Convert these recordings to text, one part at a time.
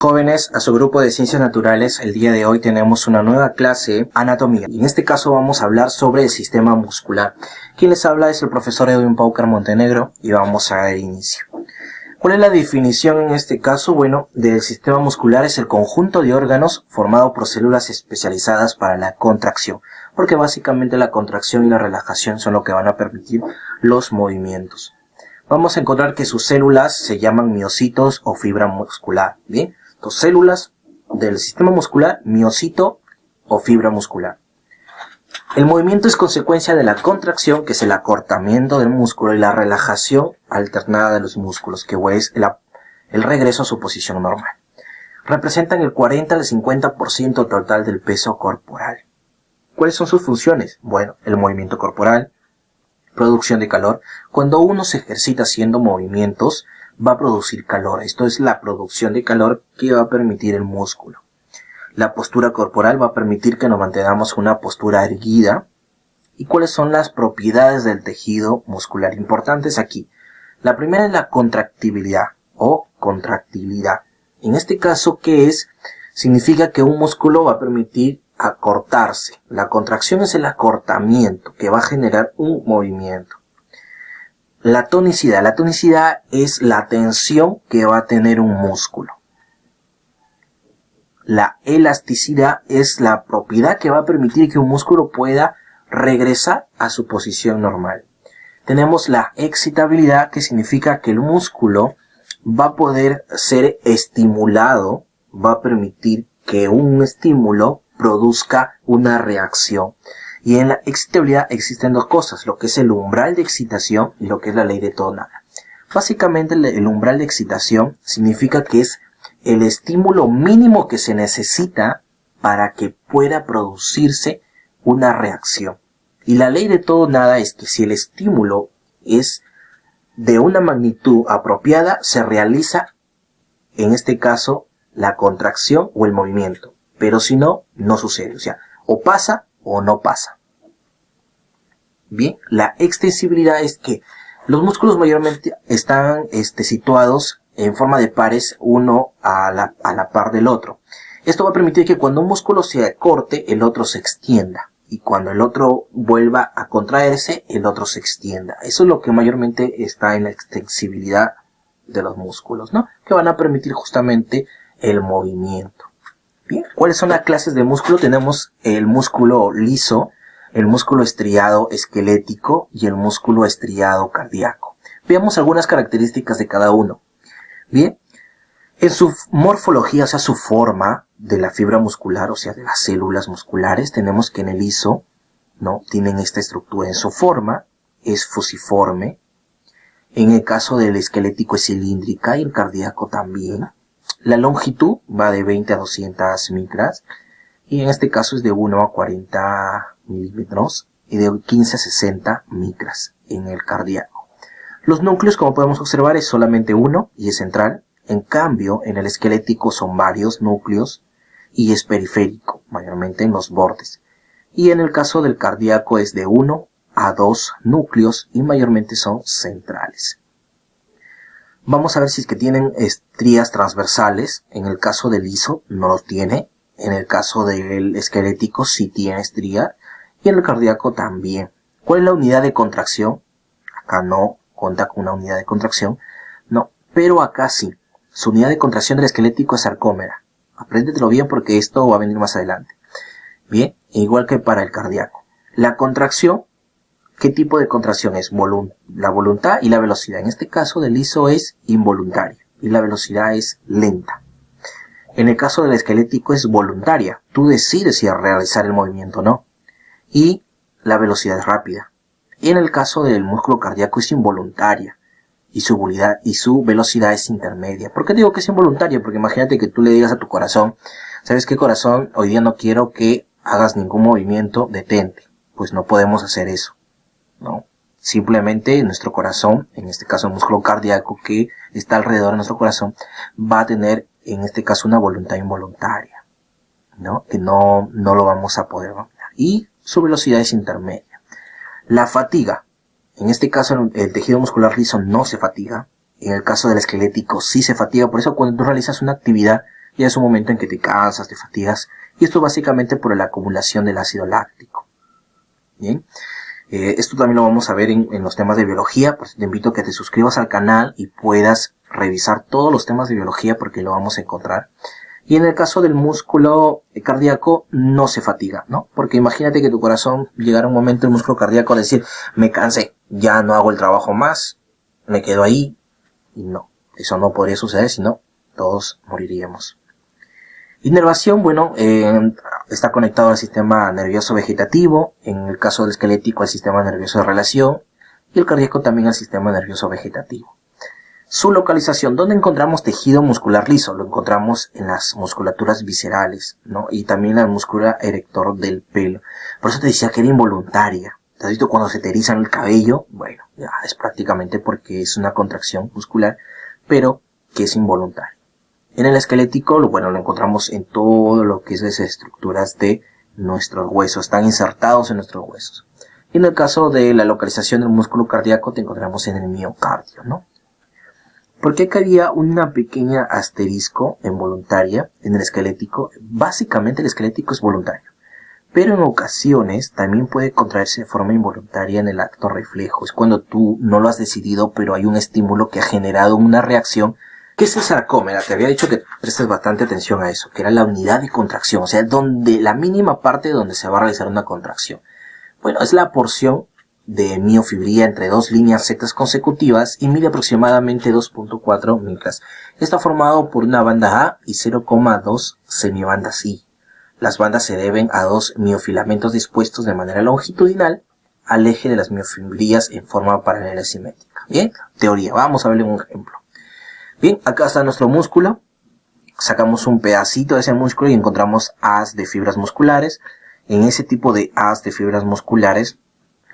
Jóvenes, a su grupo de Ciencias Naturales, el día de hoy tenemos una nueva clase, Anatomía. Y en este caso vamos a hablar sobre el sistema muscular. Quien les habla es el profesor Edwin Paucar Montenegro y vamos a dar inicio. ¿Cuál es la definición en este caso? Bueno, del sistema muscular es el conjunto de órganos formado por células especializadas para la contracción, porque básicamente la contracción y la relajación son lo que van a permitir los movimientos. Vamos a encontrar que sus células se llaman miocitos o fibra muscular, ¿bien? Entonces, células del sistema muscular, miocito o fibra muscular. El movimiento es consecuencia de la contracción, que es el acortamiento del músculo, y la relajación alternada de los músculos, que es el regreso a su posición normal. Representan el 40 al 50% total del peso corporal. ¿Cuáles son sus funciones? Bueno, el movimiento corporal, producción de calor. Cuando uno se ejercita haciendo movimientos, va a producir calor. Esto es la producción de calor que va a permitir el músculo. La postura corporal va a permitir que nos mantengamos una postura erguida. ¿Y cuáles son las propiedades del tejido muscular importantes aquí? La primera es la contractibilidad o contractilidad. En este caso, ¿qué es? Significa que un músculo va a permitir acortarse. La contracción es el acortamiento que va a generar un movimiento. La tonicidad. La tonicidad es la tensión que va a tener un músculo. La elasticidad es la propiedad que va a permitir que un músculo pueda regresar a su posición normal. Tenemos la excitabilidad, que significa que el músculo va a poder ser estimulado, va a permitir que un estímulo produzca una reacción. Y en la excitabilidad existen dos cosas, lo que es el umbral de excitación y lo que es la ley de todo nada. Básicamente el umbral de excitación significa que es el estímulo mínimo que se necesita para que pueda producirse una reacción. Y la ley de todo nada es que si el estímulo es de una magnitud apropiada, se realiza, en este caso, la contracción o el movimiento. Pero si no, no sucede. O sea, o pasa o no pasa. Bien, la extensibilidad es que los músculos mayormente están situados en forma de pares, uno a la par del otro. Esto va a permitir que cuando un músculo se acorte, el otro se extienda. Y cuando el otro vuelva a contraerse, el otro se extienda. Eso es lo que mayormente está en la extensibilidad de los músculos, ¿no? Que van a permitir justamente el movimiento. Bien, ¿cuáles son las clases de músculo? Tenemos el músculo liso, el músculo estriado esquelético y el músculo estriado cardíaco. Veamos algunas características de cada uno. Bien, en su morfología, o sea, su forma de la fibra muscular, o sea, de las células musculares, tenemos que en el liso, ¿no?, tienen esta estructura. En su forma es fusiforme. En el caso del esquelético es cilíndrica y el cardíaco también. La longitud va de 20 a 200 micras y en este caso es de 1 a 40 milímetros y de 15 a 60 micras en el cardíaco. Los núcleos, como podemos observar, es solamente uno y es central. En cambio, en el esquelético son varios núcleos y es periférico, mayormente en los bordes. Y en el caso del cardíaco es de 1 a 2 núcleos y mayormente son centrales. Vamos a ver si es que tienen estrías transversales. En el caso del liso no los tiene. En el caso del esquelético sí tiene estría. Y en el cardíaco también. ¿Cuál es la unidad de contracción? Acá no cuenta con una unidad de contracción. No, pero acá sí. Su unidad de contracción del esquelético es sarcómera. Apréndetelo bien porque esto va a venir más adelante. Bien, igual que para el cardíaco. La contracción, ¿qué tipo de contracción es? La voluntad y la velocidad. En este caso del liso es involuntaria y la velocidad es lenta. En el caso del esquelético es voluntaria. Tú decides si realizar el movimiento o no. Y la velocidad es rápida. Y en el caso del músculo cardíaco es involuntaria. Y su velocidad es intermedia. ¿Por qué digo que es involuntaria? Porque imagínate que tú le digas a tu corazón, ¿sabes qué, corazón? Hoy día no quiero que hagas ningún movimiento, detente. Pues no podemos hacer eso, ¿no? Simplemente nuestro corazón, en este caso el músculo cardíaco que está alrededor de nuestro corazón, va a tener en este caso una voluntad involuntaria, ¿no? Que no lo vamos a poder dominar. Y su velocidad es intermedia. La fatiga. En este caso el tejido muscular liso no se fatiga. En el caso del esquelético sí se fatiga. Por eso cuando tú realizas una actividad ya es un momento en que te cansas, te fatigas, y esto básicamente por la acumulación del ácido láctico. Bien, esto también lo vamos a ver en los temas de biología, pues te invito a que te suscribas al canal y puedas revisar todos los temas de biología porque lo vamos a encontrar. Y en el caso del músculo cardíaco no se fatiga, ¿no? Porque imagínate que tu corazón llegara un momento el músculo cardíaco a decir, me cansé, ya no hago el trabajo más, me quedo ahí, y no, eso no podría suceder, sino todos moriríamos. Inervación, bueno, está conectado al sistema nervioso vegetativo, en el caso del esquelético al sistema nervioso de relación, y el cardíaco también al sistema nervioso vegetativo. Su localización, ¿dónde encontramos tejido muscular liso? Lo encontramos en las musculaturas viscerales, ¿no? Y también la musculatura erector del pelo. Por eso te decía que era involuntaria. ¿Te has visto cuando se te erizan el cabello? Bueno, ya es prácticamente porque es una contracción muscular, pero que es involuntaria. En el esquelético, bueno, lo encontramos en todo lo que es las estructuras de nuestros huesos, están insertados en nuestros huesos. Y en el caso de la localización del músculo cardíaco, te encontramos en el miocardio, ¿no? ¿Por qué había una pequeña asterisco en voluntaria en el esquelético? Básicamente el esquelético es voluntario, pero en ocasiones también puede contraerse de forma involuntaria en el acto reflejo. Es cuando tú no lo has decidido, pero hay un estímulo que ha generado una reacción. ¿Qué es el sarcómera? Te había dicho que prestes bastante atención a eso, que era la unidad de contracción, o sea, la mínima parte donde se va a realizar una contracción. Bueno, es la porción de miofibría entre dos líneas rectas consecutivas y mide aproximadamente 2.4 micras. Está formado por una banda A y 0,2 semibandas I. Las bandas se deben a dos miofilamentos dispuestos de manera longitudinal al eje de las miofibrillas en forma paralela y simétrica. Bien, teoría, vamos a verle un ejemplo. Bien, acá está nuestro músculo, sacamos un pedacito de ese músculo y encontramos haz de fibras musculares. En ese tipo de haz de fibras musculares,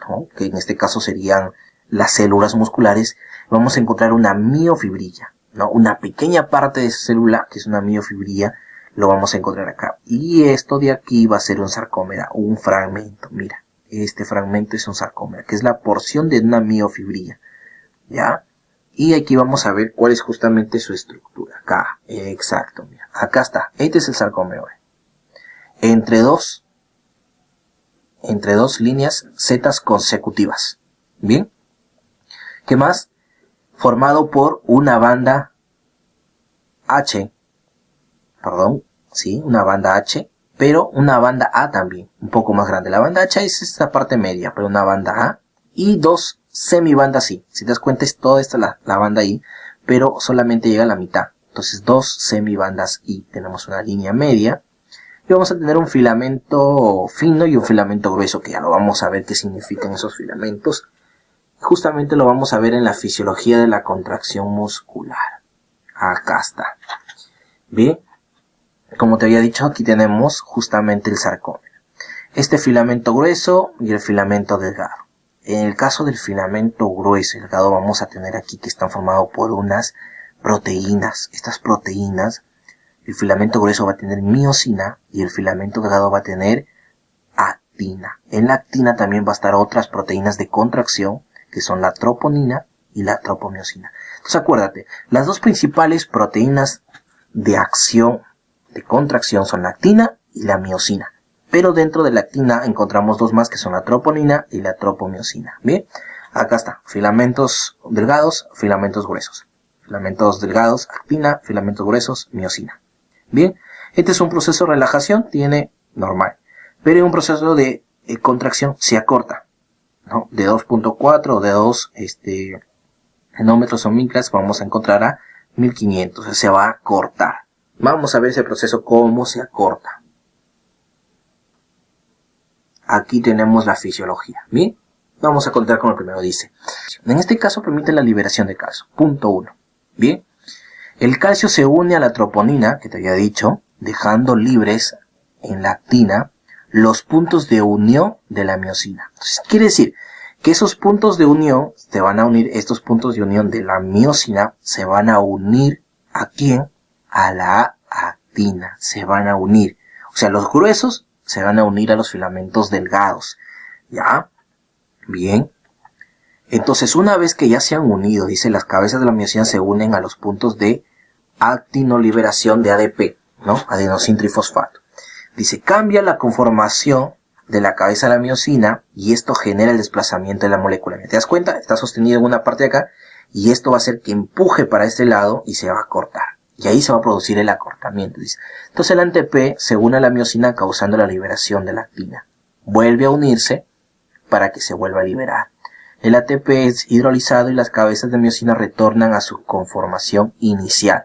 ¿no?, que en este caso serían las células musculares, vamos a encontrar una miofibrilla, ¿no? Una pequeña parte de esa célula, que es una miofibrilla, lo vamos a encontrar acá. Y esto de aquí va a ser un sarcómera, un fragmento. Mira, este fragmento es un sarcómera, que es la porción de una miofibrilla, ¿ya? Y aquí vamos a ver cuál es justamente su estructura. Acá, exacto, mira. Acá está. Este es el sarcómero. Entre dos líneas Z consecutivas. Bien. ¿Qué más? Formado por una banda H. Perdón. Sí, una banda H. Pero una banda A también. Un poco más grande. La banda H es esta parte media. Pero una banda A. Y dos semibandas I. Si te das cuenta es toda esta la banda I, pero solamente llega a la mitad. Entonces dos semibandas I. Tenemos una línea media y vamos a tener un filamento fino y un filamento grueso, que ya lo vamos a ver qué significan esos filamentos. Justamente lo vamos a ver en la fisiología de la contracción muscular. Acá está. Bien, como te había dicho, aquí tenemos justamente el sarcómero. Este filamento grueso y el filamento delgado. En el caso del filamento grueso y delgado vamos a tener aquí que están formados por unas proteínas. Estas proteínas, el filamento grueso va a tener miosina y el filamento delgado va a tener actina. En la actina también va a estar otras proteínas de contracción que son la troponina y la tropomiosina. Entonces acuérdate, las dos principales proteínas de acción, de contracción son la actina y la miosina. Pero dentro de la actina encontramos dos más que son la troponina y la tropomiosina. Bien, acá está, filamentos delgados, filamentos gruesos. Filamentos delgados, actina, filamentos gruesos, miosina. Bien, este es un proceso de relajación, tiene normal. Pero en un proceso de contracción se acorta, ¿no? De 2.4 o de 2 nanómetros o micras vamos a encontrar a 1500, o sea, se va a cortar. Vamos a ver ese proceso, cómo se acorta. Aquí tenemos la fisiología. Bien, vamos a contar con el primero. Dice, en este caso permite la liberación de calcio. Punto 1. Bien, el calcio se une a la troponina, que te había dicho, dejando libres en la actina los puntos de unión de la miosina. Entonces, quiere decir que esos puntos de unión se van a unir, estos puntos de unión de la miosina se van a unir ¿a quién? A la actina. Se van a unir. O sea, los gruesos se van a unir a los filamentos delgados. ¿Ya? Bien. Entonces, una vez que ya se han unido, dice, las cabezas de la miosina se unen a los puntos de actinoliberación de ADP. ¿no? Adenosintrifosfato. Dice, cambia la conformación de la cabeza de la miosina y esto genera el desplazamiento de la molécula. ¿Te das cuenta? Está sostenido en una parte de acá y esto va a hacer que empuje para este lado y se va a cortar. Y ahí se va a producir el acortamiento. Dice. Entonces el ATP se une a la miosina causando la liberación de la actina. Vuelve a unirse para que se vuelva a liberar. El ATP es hidrolizado y las cabezas de miosina retornan a su conformación inicial.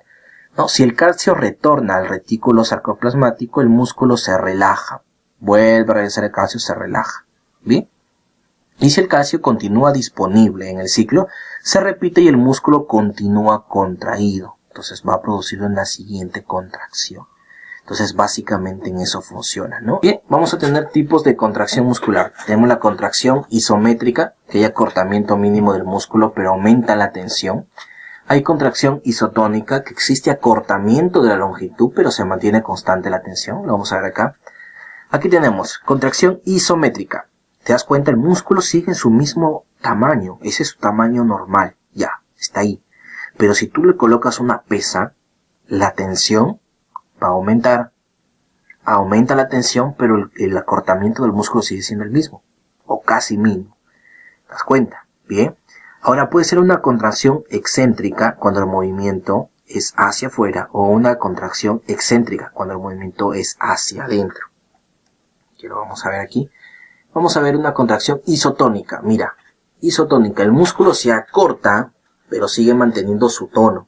¿No? Si el calcio retorna al retículo sarcoplasmático, el músculo se relaja. Vuelve a regresar el calcio, se relaja. ¿Bien? Y si el calcio continúa disponible en el ciclo, se repite y el músculo continúa contraído. Entonces va a producir una siguiente contracción. Entonces básicamente en eso funciona, ¿no? Bien, vamos a tener tipos de contracción muscular. Tenemos la contracción isométrica, que hay acortamiento mínimo del músculo, pero aumenta la tensión. Hay contracción isotónica, que existe acortamiento de la longitud, pero se mantiene constante la tensión. Lo vamos a ver acá. Aquí tenemos contracción isométrica. ¿Te das cuenta? El músculo sigue en su mismo tamaño. Ese es su tamaño normal. Ya, está ahí. Pero si tú le colocas una pesa, la tensión va a aumentar. Aumenta la tensión, pero el acortamiento del músculo sigue siendo el mismo. O casi mínimo. ¿Te das cuenta? Bien. Ahora puede ser una contracción excéntrica cuando el movimiento es hacia afuera o una contracción excéntrica cuando el movimiento es hacia adentro. Que lo vamos a ver aquí. Vamos a ver una contracción isotónica. Mira, isotónica. El músculo se acorta, pero sigue manteniendo su tono.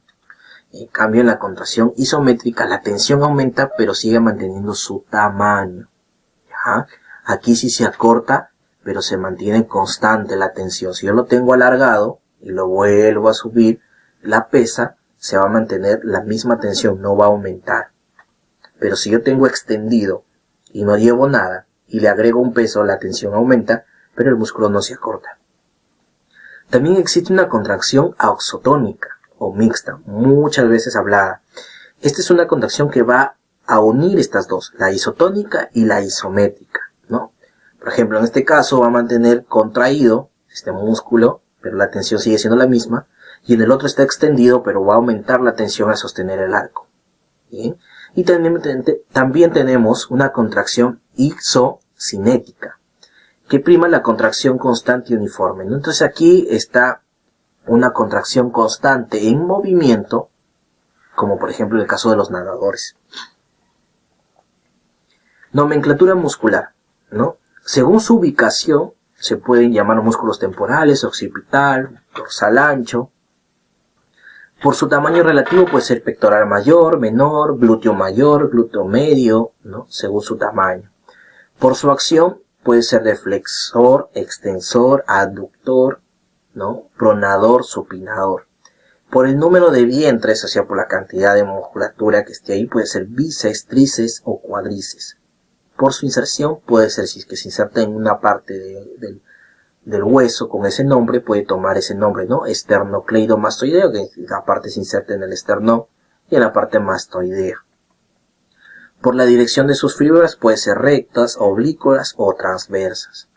En cambio, en la contracción isométrica, la tensión aumenta, pero sigue manteniendo su tamaño. ¿Ya? Aquí sí se acorta, pero se mantiene constante la tensión. Si yo lo tengo alargado y lo vuelvo a subir, la pesa se va a mantener la misma tensión, no va a aumentar. Pero si yo tengo extendido y no llevo nada y le agrego un peso, la tensión aumenta, pero el músculo no se acorta. También existe una contracción auxotónica o mixta, muchas veces hablada. Esta es una contracción que va a unir estas dos, la isotónica y la isométrica, ¿no? Por ejemplo, en este caso va a mantener contraído este músculo, pero la tensión sigue siendo la misma, y en el otro está extendido, pero va a aumentar la tensión al sostener el arco. ¿Bien? Y también tenemos una contracción isocinética, que prima la contracción constante y uniforme, ¿no? Entonces aquí está una contracción constante en movimiento, como por ejemplo en el caso de los nadadores. Nomenclatura muscular, ¿no? Según su ubicación, se pueden llamar músculos temporales, occipital, dorsal ancho. Por su tamaño relativo puede ser pectoral mayor, menor, glúteo medio, ¿no? Según su tamaño. Por su acción puede ser de flexor, extensor, aductor, ¿no? Pronador, supinador. Por el número de vientres, o sea, por la cantidad de musculatura que esté ahí, puede ser bíceps, tríceps o cuádriceps. Por su inserción puede ser, si es que se inserta en una parte del hueso con ese nombre, puede tomar ese nombre, ¿no? Esternocleidomastoideo, que la parte se inserta en el esternón y en la parte mastoidea. Por la dirección de sus fibras puede ser rectas, oblicuas o transversas.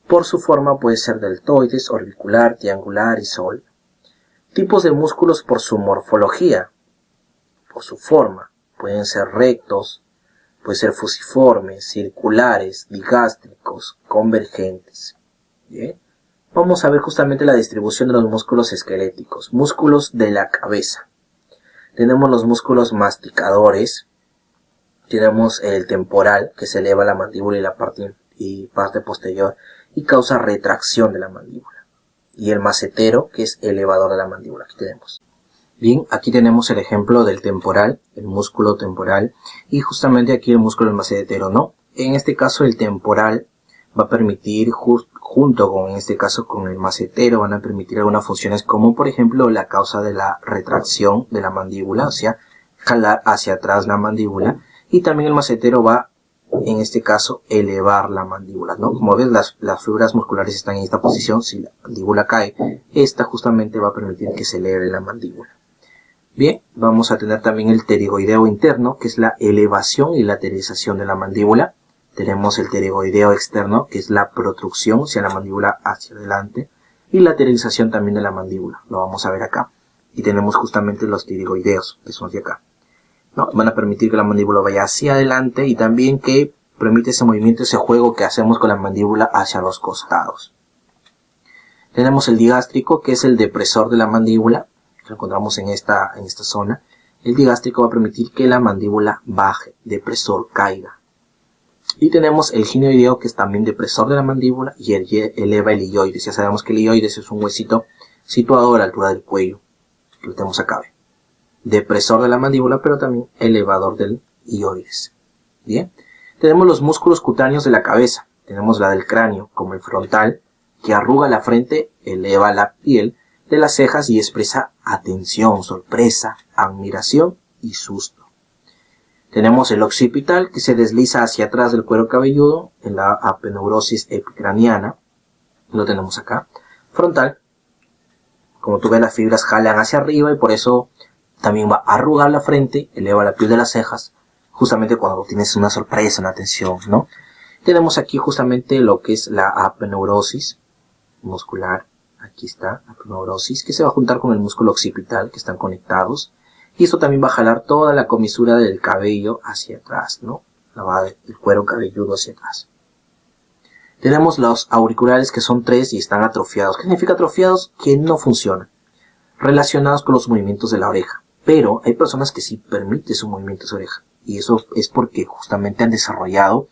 Por su forma puede ser deltoides, orbicular, triangular y sólido. Tipos de músculos por su morfología, por su forma, pueden ser rectos, pueden ser fusiformes, circulares, digástricos, convergentes. ¿Bien? Vamos a ver justamente la distribución de los músculos esqueléticos. Músculos de la cabeza. Tenemos los músculos masticadores. Tenemos el temporal, que se eleva la mandíbula y parte posterior y causa retracción de la mandíbula. Y el macetero, que es elevador de la mandíbula. Aquí tenemos. Bien, aquí tenemos el ejemplo del temporal, el músculo temporal, y justamente aquí el músculo del macetero, ¿no? En este caso el temporal va a permitir, junto con, en este caso con el macetero, van a permitir algunas funciones como por ejemplo la causa de la retracción de la mandíbula, o sea, jalar hacia atrás la mandíbula, y también el macetero va, en este caso, elevar la mandíbula, ¿no? Como ves, las fibras musculares están en esta posición, si la mandíbula cae, esta justamente va a permitir que se eleve la mandíbula. Bien, vamos a tener también el pterigoideo interno, que es la elevación y lateralización de la mandíbula. Tenemos el pterigoideo externo, que es la protrucción, o sea, la mandíbula hacia adelante, y lateralización también de la mandíbula. Lo vamos a ver acá. Y tenemos justamente los pterigoideos, que son de acá. ¿no? Van a permitir que la mandíbula vaya hacia adelante y también que permite ese movimiento, ese juego que hacemos con la mandíbula hacia los costados. Tenemos el digástrico, que es el depresor de la mandíbula, que lo encontramos en esta zona. El digástrico va a permitir que la mandíbula baje, depresor, caiga. Y tenemos el ginioideo, que es también depresor de la mandíbula y eleva el ilioides. Ya sabemos que el ilioides es un huesito situado a la altura del cuello, que lo tenemos acá. Depresor de la mandíbula, pero también elevador del ilioides. Bien. Tenemos los músculos cutáneos de la cabeza. Tenemos la del cráneo, como el frontal, que arruga la frente, eleva la piel de las cejas y expresa atención, sorpresa, admiración y susto. Tenemos el occipital, que se desliza hacia atrás del cuero cabelludo en la apeneurosis epicraniana. Lo tenemos acá. Frontal, como tú ves, las fibras jalan hacia arriba y por eso también va a arrugar la frente, eleva la piel de las cejas, justamente cuando tienes una sorpresa, una atención, ¿no? Tenemos aquí justamente lo que es la apeneurosis muscular. Aquí está, apeneurosis, que se va a juntar con el músculo occipital, que están conectados. Y esto también va a jalar toda la comisura del cabello hacia atrás, ¿no? El cuero cabelludo hacia atrás. Tenemos los auriculares, que son 3 y están atrofiados. ¿Qué significa atrofiados? Que no funcionan. Relacionados con los movimientos de la oreja. Pero hay personas que sí permiten su movimiento de su oreja. Y eso es porque justamente han desarrollado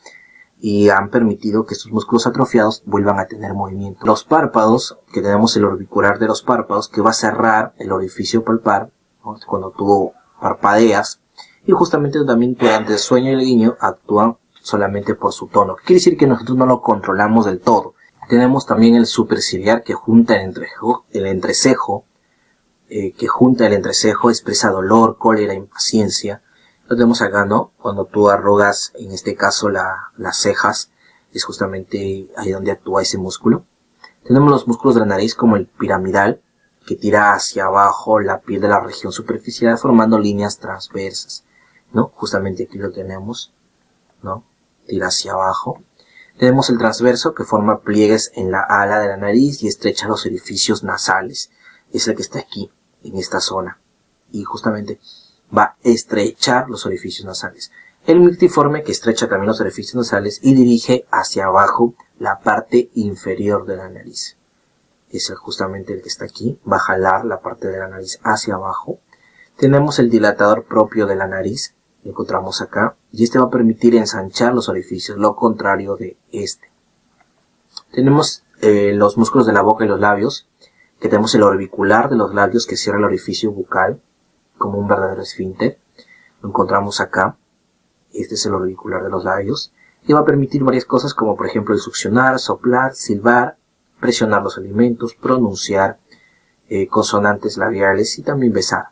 y han permitido que estos músculos atrofiados vuelvan a tener movimiento. Los párpados, que tenemos el orbicular de los párpados, que va a cerrar el orificio palpar, ¿no? Cuando tú parpadeas. Y justamente también durante el sueño y el guiño actúan solamente por su tono. Quiere decir que nosotros no lo controlamos del todo. Tenemos también el superciliar, que junta el entrecejo, expresa dolor, cólera, impaciencia. Lo tenemos acá, ¿no? Cuando tú arrugas, en este caso, las cejas, es justamente ahí donde actúa ese músculo. Tenemos los músculos de la nariz, como el piramidal, que tira hacia abajo la piel de la región superficial, formando líneas transversas, ¿no? Justamente aquí lo tenemos, ¿no? Tira hacia abajo. Tenemos el transverso, que forma pliegues en la ala de la nariz y estrecha los orificios nasales. Es el que está aquí, en esta zona. Y justamente va a estrechar los orificios nasales. El mictiforme, que estrecha también los orificios nasales y dirige hacia abajo la parte inferior de la nariz. Es justamente el que está aquí, va a jalar la parte de la nariz hacia abajo. Tenemos el dilatador propio de la nariz, lo encontramos acá, y este va a permitir ensanchar los orificios, lo contrario de este. Tenemos los músculos de la boca y los labios, que tenemos el orbicular de los labios, que cierra el orificio bucal como un verdadero esfínter. Lo encontramos acá. Este es el orbicular de los labios. Y va a permitir varias cosas, como por ejemplo el succionar, soplar, silbar, presionar los alimentos, pronunciar consonantes labiales y también besar.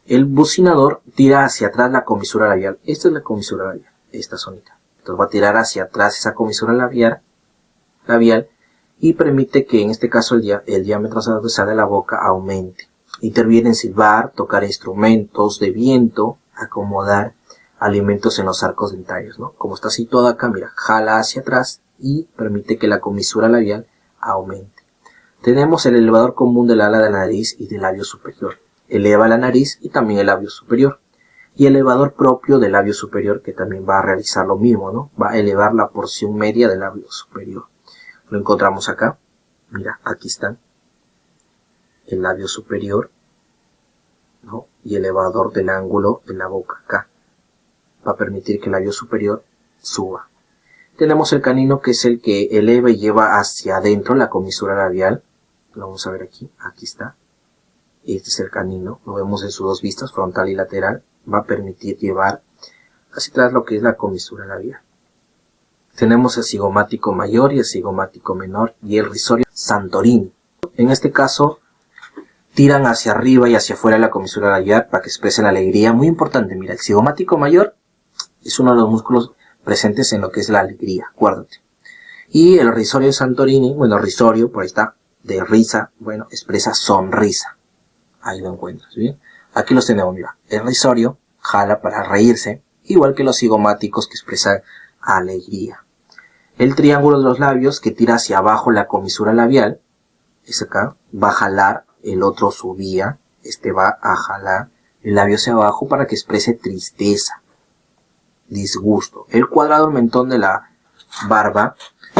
El bucinador tira hacia atrás la comisura labial. Esta es la comisura labial, esta zonita. Entonces va a tirar hacia atrás esa comisura labial y permite que en este caso el diámetro transversal de la boca aumente. Interviene en silbar, tocar instrumentos de viento, acomodar alimentos en los arcos dentarios, ¿no? Como está situado acá, mira, jala hacia atrás y permite que la comisura labial aumente. Tenemos el elevador común del ala de la nariz y del labio superior. Eleva la nariz y también el labio superior. Y el elevador propio del labio superior, que también va a realizar lo mismo, ¿no? Va a elevar la porción media del labio superior. Lo encontramos acá. Mira, aquí están. El labio superior, ¿no? Y el elevador del ángulo de la boca acá. Va a permitir que el labio superior suba. Tenemos el canino, que es el que eleva y lleva hacia adentro la comisura labial. Lo vamos a ver aquí. Aquí está. Este es el canino. Lo vemos en sus dos vistas, frontal y lateral. Va a permitir llevar hacia atrás lo que es la comisura labial. Tenemos el cigomático mayor y el cigomático menor y el risorio Santorini. En este caso, tiran hacia arriba y hacia afuera la comisura labial para que expresen la alegría. Muy importante, mira, el cigomático mayor es uno de los músculos presentes en lo que es la alegría, acuérdate. Y el risorio Santorini, bueno, risorio, por ahí está, de risa, bueno, expresa sonrisa. Ahí lo encuentras, ¿bien? Aquí los tenemos, mira, el risorio jala para reírse, igual que los cigomáticos, que expresan alegría. El triángulo de los labios, que tira hacia abajo la comisura labial, es acá, va a jalar, el otro subía, este va a jalar el labio hacia abajo para que exprese tristeza, disgusto. El cuadrado del mentón de la barba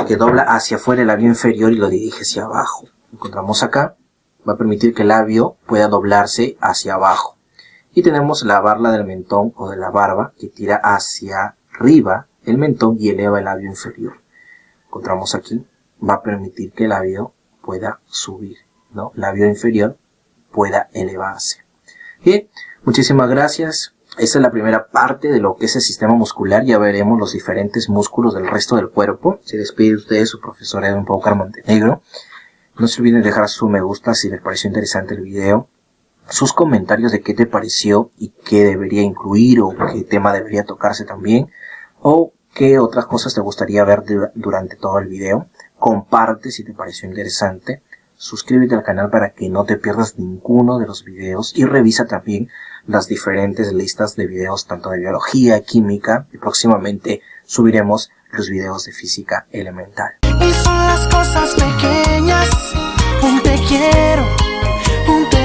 que dobla hacia afuera el labio inferior y lo dirige hacia abajo. Encontramos acá, va a permitir que el labio pueda doblarse hacia abajo. Y tenemos la barra del mentón o de la barba que tira hacia arriba el mentón y eleva el labio inferior. Encontramos aquí, va a permitir que el labio pueda subir, ¿no? El labio inferior pueda elevarse. Bien, muchísimas gracias. Esta es la primera parte de lo que es el sistema muscular. Ya veremos los diferentes músculos del resto del cuerpo. Se despide de ustedes su profesor Edwin Paucar Montenegro. No se olviden de dejar su me gusta si les pareció interesante el video. Sus comentarios de qué te pareció y qué debería incluir o qué tema debería tocarse también. O qué otras cosas te gustaría ver durante todo el video. Comparte si te pareció interesante. Suscríbete al canal para que no te pierdas ninguno de los videos y revisa también las diferentes listas de videos tanto de biología, química y próximamente subiremos los videos de física elemental. Y son las cosas pequeñas, un te quiero, un te